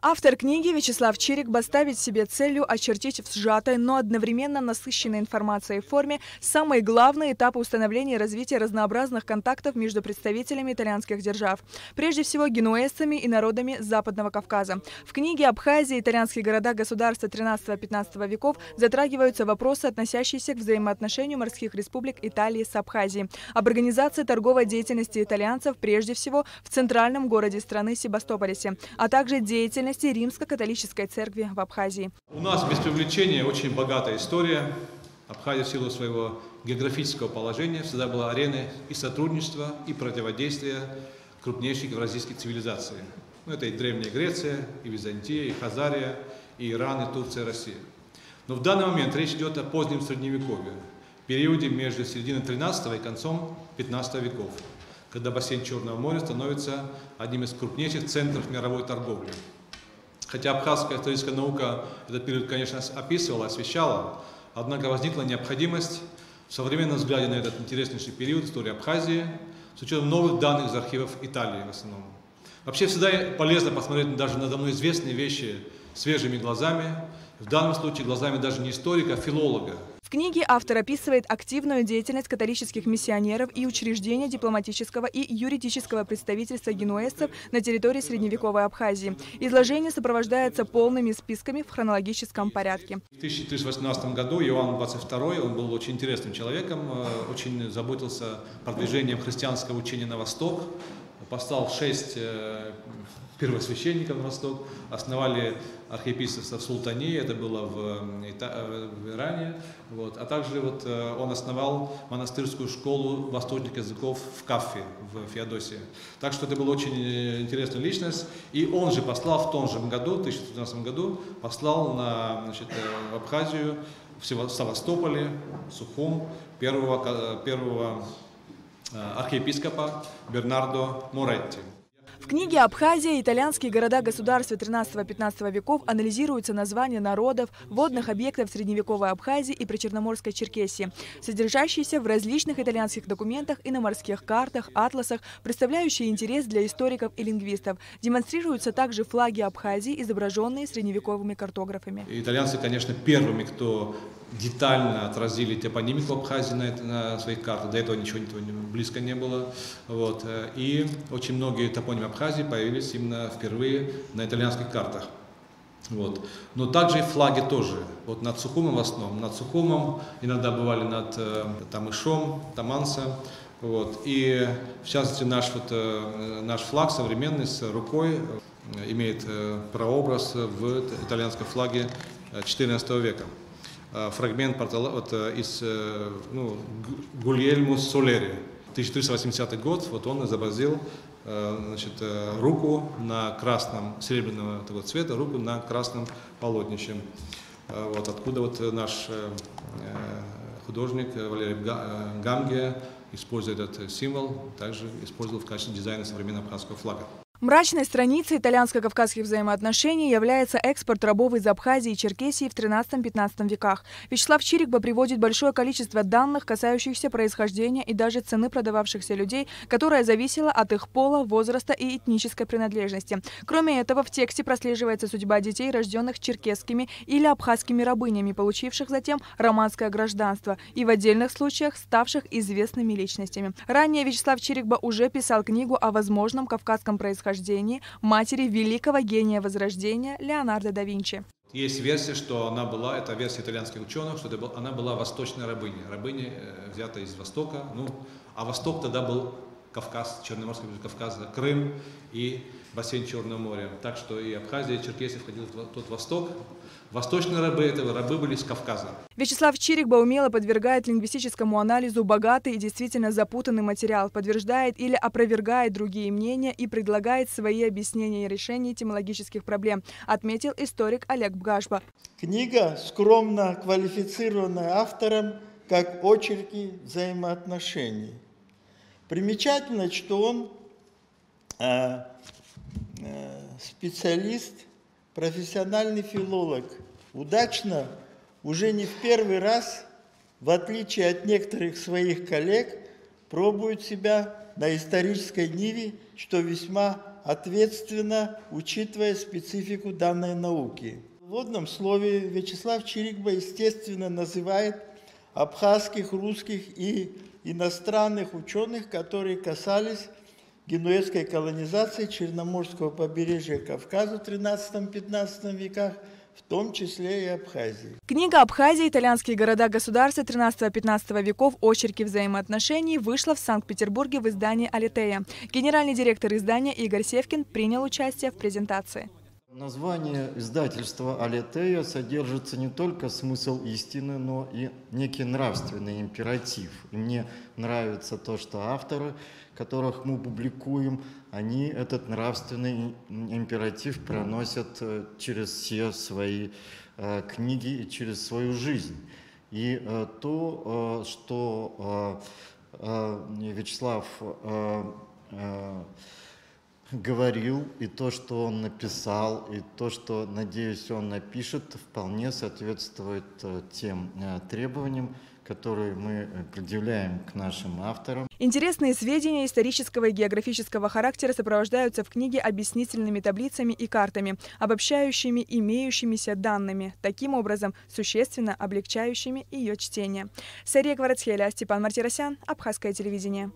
Автор книги Вячеслав Чирикба ставит себе целью очертить в сжатой, но одновременно насыщенной информацией форме самые главные этапы установления и развития разнообразных контактов между представителями итальянских держав, прежде всего генуэзцами и народами Западного Кавказа. В книге «Абхазия. Итальянские города-государства XIII-XV веков» затрагиваются вопросы, относящиеся к взаимоотношению морских республик Италии с Абхазией, об организации торговой деятельности итальянцев, прежде всего в центральном городе страны Севастополисе, а также деятельности Римско-католической церкви в Абхазии. У нас без привлечения очень богатая история. Абхазия в силу своего географического положения всегда была ареной и сотрудничества, и противодействия крупнейших евразийских цивилизаций. Это и Древняя Греция, и Византия, и Хазария, и Иран, и Турция, и Россия. Но в данный момент речь идет о позднем Средневековье, периоде между серединой XIII и концом XV веков, когда бассейн Черного моря становится одним из крупнейших центров мировой торговли. Хотя абхазская историческая наука этот период, конечно, описывала, освещала, однако возникла необходимость в современном взгляде на этот интереснейший период истории Абхазии с учетом новых данных из архивов Италии в основном. Вообще всегда полезно посмотреть даже на давно известные вещи свежими глазами, в данном случае глазами даже не историка, а филолога. В книге автор описывает активную деятельность католических миссионеров и учреждения дипломатического и юридического представительства генуэзцев на территории средневековой Абхазии. Изложение сопровождается полными списками в хронологическом порядке. В 1318 году Иоанн XXII, он был очень интересным человеком, очень заботился продвижением христианского учения на восток, послал 6 первосвященников на восток, основали архиепископство в Султании, это было в Иране, а также он основал монастырскую школу восточных языков в Кафе, в Феодосии. Так что это была очень интересная личность, и он же послал в том же году, 1913 году, послал в Абхазию, в Севастополе, Сухум, первого архиепископа Бернардо Моретти. В книге «Абхазия. Итальянские города-государства XIII-XV веков» анализируются названия народов, водных объектов средневековой Абхазии и причерноморской Черкесии, содержащиеся в различных итальянских документах и на морских картах, атласах, представляющие интерес для историков и лингвистов. Демонстрируются также флаги Абхазии, изображенные средневековыми картографами. Итальянцы, конечно, первыми, кто детально отразили топонимику Абхазии на своих картах. До этого ничего близко не было. И очень многие топонимы Абхазии появились именно впервые на итальянских картах. Но также и флаги тоже. Над Сухумом в основном. Над Сухумом, иногда бывали над Тамышом, Таманса. И в частности наш флаг современный с рукой имеет прообраз в итальянском флаге XIV века. Фрагмент из Гульельмо Солери, 1380 год, он изобразил руку на красном, серебряного цвета, руку на красном полотнище. Откуда наш художник Валерий Гамге, используя этот символ, также использовал в качестве дизайна современного абхазского флага. Мрачной страницей итальянско-кавказских взаимоотношений является экспорт рабов из Абхазии и Черкесии в XIII-XV веках. Вячеслав Чирикба приводит большое количество данных, касающихся происхождения и даже цены продававшихся людей, которая зависела от их пола, возраста и этнической принадлежности. Кроме этого, в тексте прослеживается судьба детей, рожденных черкесскими или абхазскими рабынями, получивших затем романское гражданство, и в отдельных случаях ставших известными личностями. Ранее Вячеслав Чирикба уже писал книгу о возможном кавказском происхождении матери великого гения Возрождения Леонардо да Винчи. Есть версия, что она была, это версия итальянских ученых, что она была восточной рабыней. Рабыня, взятая из Востока, а Восток тогда был Кавказ, Черноморский Кавказ, Крым и бассейн Черного моря. Так что и Абхазия, и Черкесия входили в тот Восток. Восточные рабы были с Кавказа. Вячеслав Чирикба умело подвергает лингвистическому анализу богатый и действительно запутанный материал, подтверждает или опровергает другие мнения и предлагает свои объяснения и решения этимологических проблем, отметил историк Олег Бгашба. Книга скромно квалифицирована автором как очерки взаимоотношений. Примечательно, что он специалист, профессиональный филолог, удачно, уже не в первый раз, в отличие от некоторых своих коллег, пробует себя на исторической ниве, что весьма ответственно, учитывая специфику данной науки. В вводном слове Вячеслав Чирикба, естественно, называет абхазских, русских и иностранных ученых, которые касались генуэзской колонизации Черноморского побережья Кавказа в XIII-XV веках, в том числе и Абхазии. Книга «Абхазия. Итальянские города-государства XIII-XV веков. Очерки взаимоотношений» вышла в Санкт-Петербурге в издании «Алитея». Генеральный директор издания Игорь Севкин принял участие в презентации. В названии издательства «Алитея» содержится не только смысл истины, но и некий нравственный императив. И мне нравится то, что авторы, которых мы публикуем, они этот нравственный императив проносят через все свои книги и через свою жизнь. И то, что Вячеслав говорил, и то, что он написал, и то, что, надеюсь, он напишет, вполне соответствует тем требованиям, которые мы предъявляем к нашим авторам. Интересные сведения исторического и географического характера сопровождаются в книге объяснительными таблицами и картами, обобщающими имеющимися данными, таким образом существенно облегчающими ее чтение. Сария Кварацхеля, Степан Мартиросян, Абхазское телевидение.